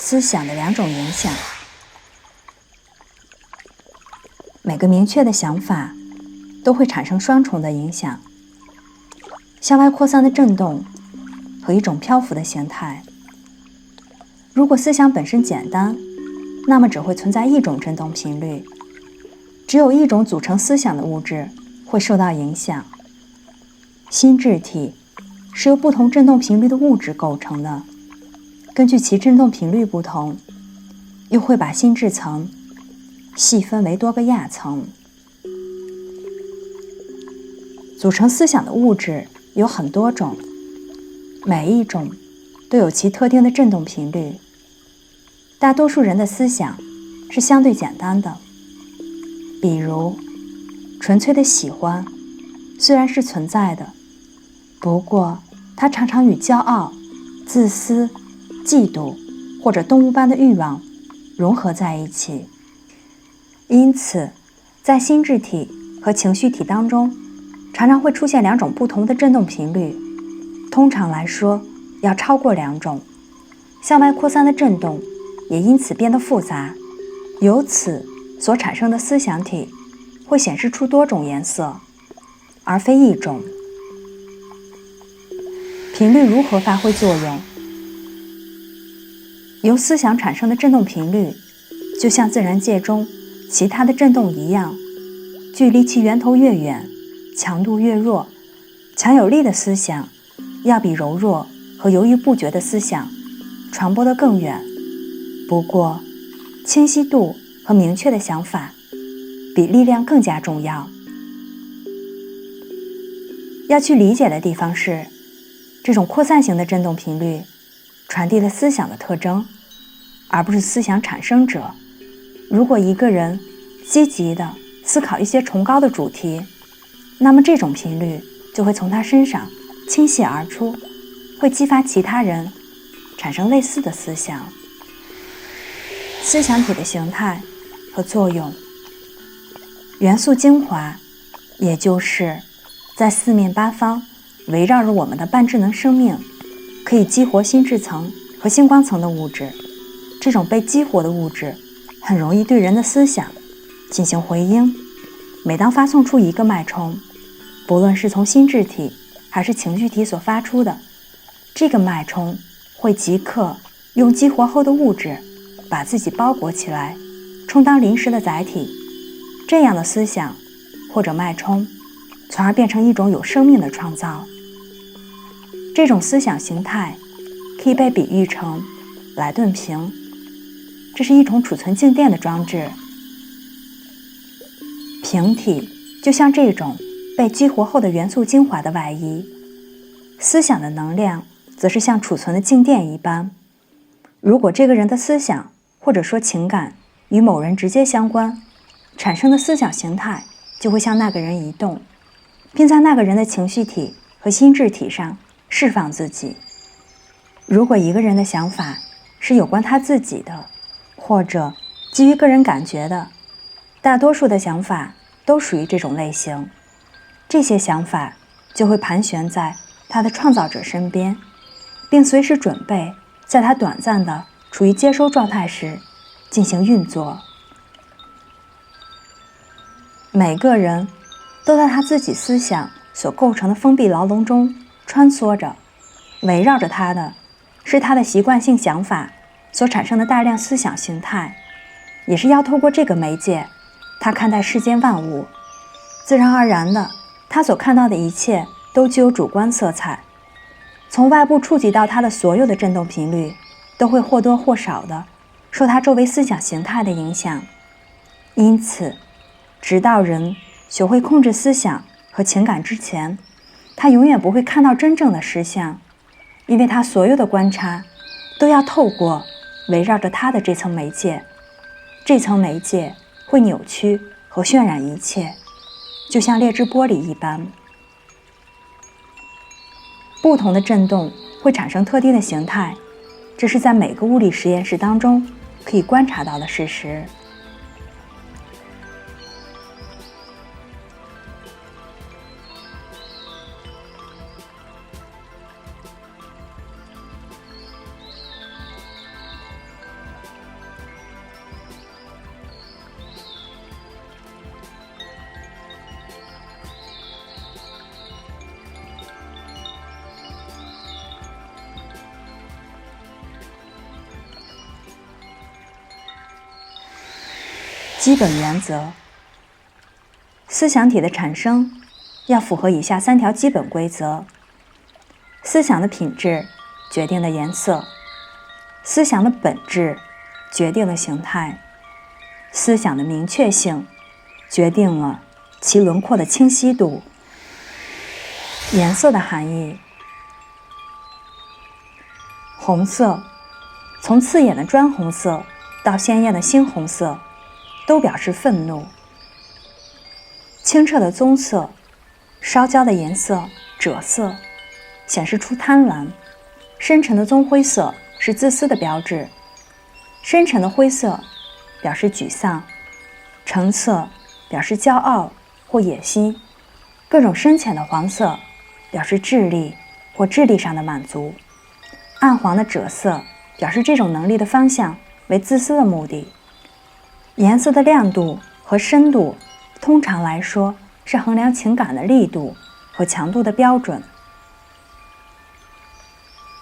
思想的两种影响。每个明确的想法都会产生双重的影响，向外扩散的振动和一种漂浮的形态。如果思想本身简单，那么只会存在一种振动频率，只有一种组成思想的物质会受到影响。心智体是由不同振动频率的物质构成的，根据其振动频率不同，又会把心智层细分为多个亚层。组成思想的物质有很多种，每一种都有其特定的振动频率。大多数人的思想是相对简单的，比如纯粹的喜欢虽然是存在的，不过它常常与骄傲、自私、嫉妒或者动物般的欲望融合在一起。因此在心智体和情绪体当中，常常会出现两种不同的振动频率，通常来说要超过两种。向外扩散的振动也因此变得复杂，由此所产生的思想体会显示出多种颜色，而非一种。频率如何发挥作用？由思想产生的振动频率，就像自然界中其他的振动一样，距离其源头越远，强度越弱。强有力的思想要比柔弱和犹豫不决的思想传播得更远。不过，清晰度和明确的想法比力量更加重要。要去理解的地方是，这种扩散型的振动频率传递了思想的特征，而不是思想产生者。如果一个人积极地思考一些崇高的主题，那么这种频率就会从他身上倾泻而出，会激发其他人产生类似的思想。思想体的形态和作用。元素精华，也就是在四面八方围绕着我们的半智能生命，可以激活心智层和星光层的物质。这种被激活的物质很容易对人的思想进行回应。每当发送出一个脉冲，不论是从心智体还是情绪体所发出的，这个脉冲会即刻用激活后的物质把自己包裹起来，充当临时的载体。这样的思想或者脉冲，从而变成一种有生命的创造。这种思想形态可以被比喻成莱顿瓶，这是一种储存静电的装置。瓶体就像这种被激活后的元素精华的外衣，思想的能量则是像储存的静电一般。如果这个人的思想或者说情感与某人直接相关，产生的思想形态就会向那个人移动，并在那个人的情绪体和心智体上释放自己。如果一个人的想法是有关他自己的，或者基于个人感觉的，大多数的想法都属于这种类型。这些想法就会盘旋在他的创造者身边，并随时准备在他短暂的处于接收状态时进行运作。每个人都在他自己思想所构成的封闭牢笼中穿梭着，围绕着他的是他的习惯性想法所产生的大量思想形态，也是要透过这个媒介他看待世间万物。自然而然的，他所看到的一切都具有主观色彩，从外部触及到他的所有的振动频率都会或多或少的受他周围思想形态的影响。因此直到人学会控制思想和情感之前，他永远不会看到真正的实相，因为他所有的观察都要透过围绕着他的这层媒介。这层媒介会扭曲和渲染一切，就像劣质玻璃一般。不同的振动会产生特定的形态，这是在每个物理实验室当中可以观察到的事实。基本原则：思想体的产生要符合以下3条基本规则：思想的品质决定了颜色，思想的本质决定了形态，思想的明确性决定了其轮廓的清晰度。颜色的含义：红色，从刺眼的砖红色到鲜艳的猩红色，都表示愤怒；清澈的棕色，烧焦的颜色赭色，显示出贪婪；深沉的棕灰色是自私的标志；深沉的灰色表示沮丧；橙色表示骄傲或野心；各种深浅的黄色表示智力或智力上的满足；暗黄的赭色表示这种能力的方向为自私的目的。颜色的亮度和深度通常来说是衡量情感的力度和强度的标准。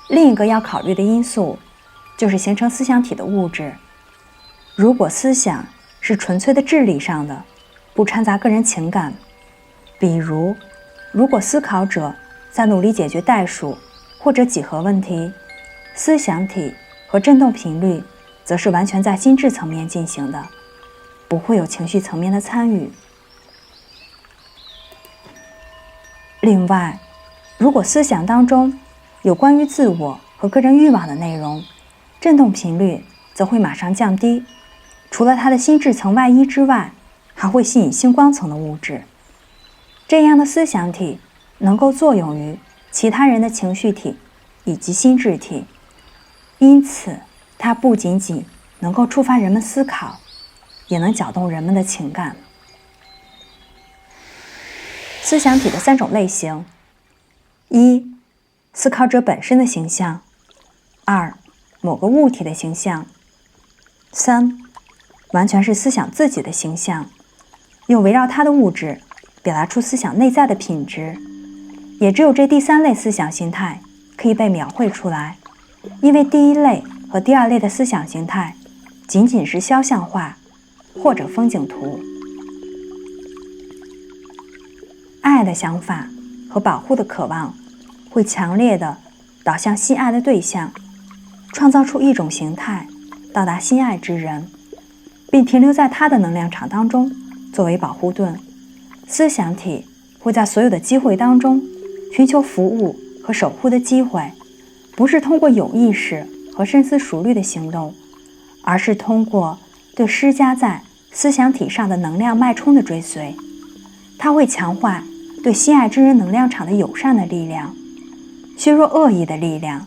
另一个要考虑的因素就是形成思想体的物质。如果思想是纯粹的智力上的，不掺杂个人情感，比如如果思考者在努力解决代数或者几何问题，思想体和振动频率则是完全在心智层面进行的，不会有情绪层面的参与。另外，如果思想当中有关于自我和个人欲望的内容，振动频率则会马上降低。除了它的心智层外衣之外，还会吸引星光层的物质。这样的思想体能够作用于其他人的情绪体以及心智体，因此它不仅仅能够触发人们思考，也能搅动人们的情感。思想体的3种类型：一、思考者本身的形象；二、某个物体的形象；三、完全是思想自己的形象，用围绕它的物质表达出思想内在的品质。也只有这第3类思想形态可以被描绘出来，因为第1类和第2类的思想形态仅仅是肖像画或者风景图。爱的想法和保护的渴望会强烈地导向心爱的对象，创造出一种形态到达心爱之人，并停留在他的能量场当中作为保护盾。思想体会在所有的机会当中寻求服务和守护的机会，不是通过有意识和深思熟虑的行动，而是通过对施加在思想体上的能量脉冲的追随。它会强化对心爱之人能量场的友善的力量，削弱恶意的力量。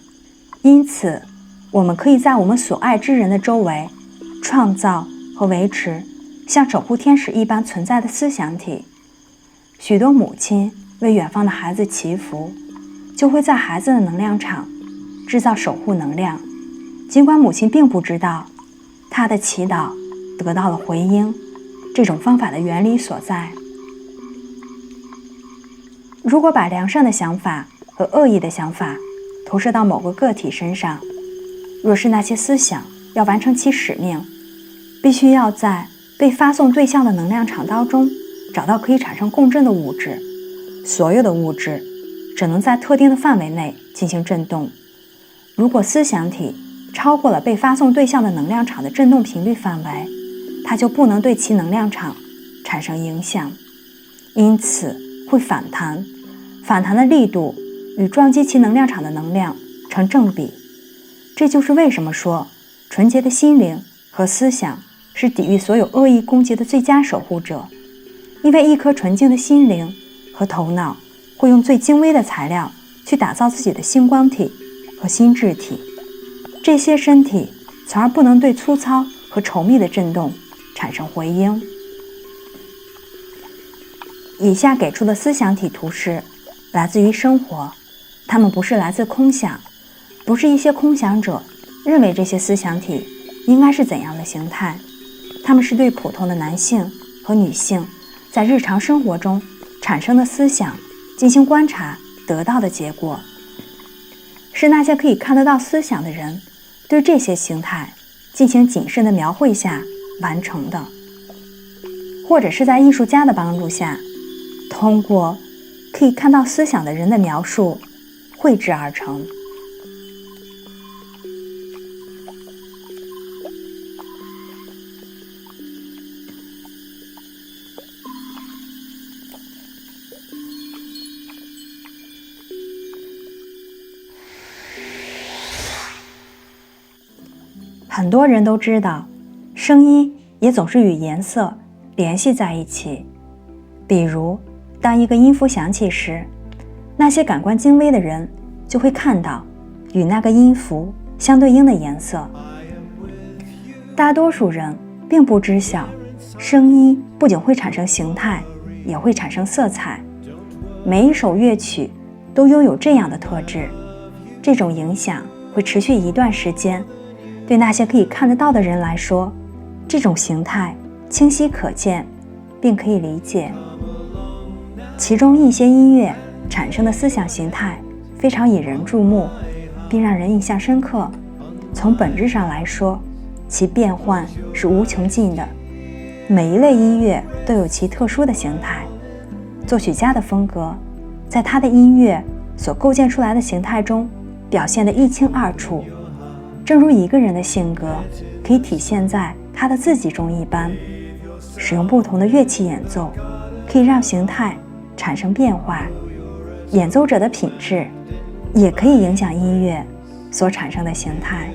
因此，我们可以在我们所爱之人的周围创造和维持像守护天使一般存在的思想体。许多母亲为远方的孩子祈福，就会在孩子的能量场制造守护能量，尽管母亲并不知道她的祈祷得到了回应，这种方法的原理所在。如果把良善的想法和恶意的想法投射到某个个体身上，若是那些思想要完成其使命，必须要在被发送对象的能量场当中找到可以产生共振的物质。所有的物质只能在特定的范围内进行振动。如果思想体超过了被发送对象的能量场的振动频率范围，它就不能对其能量场产生影响，因此会反弹。反弹的力度与撞击其能量场的能量成正比。这就是为什么说纯洁的心灵和思想是抵御所有恶意攻击的最佳守护者，因为一颗纯净的心灵和头脑会用最精微的材料去打造自己的星光体和心智体，这些身体从而不能对粗糙和稠密的震动产生回应。以下给出的思想体图示来自于生活，它们不是来自空想，不是一些空想者认为这些思想体应该是怎样的形态，它们是对普通的男性和女性在日常生活中产生的思想进行观察得到的结果，是那些可以看得到思想的人对这些形态进行谨慎的描绘下完成的。或者是在艺术家的帮助下，通过可以看到思想的人的描述绘制而成。很多人都知道，声音也总是与颜色联系在一起。比如，当一个音符响起时，那些感官精微的人就会看到与那个音符相对应的颜色。大多数人并不知晓，声音不仅会产生形态，也会产生色彩。每一首乐曲都拥有这样的特质，这种影响会持续一段时间。对那些可以看得到的人来说，这种形态清晰可见，并可以理解。其中一些音乐产生的思想形态非常引人注目，并让人印象深刻。从本质上来说，其变换是无穷尽的。每一类音乐都有其特殊的形态，作曲家的风格在他的音乐所构建出来的形态中表现得一清二楚。正如一个人的性格可以体现在他的自己中一般，使用不同的乐器演奏可以让形态产生变化，演奏者的品质也可以影响音乐所产生的形态。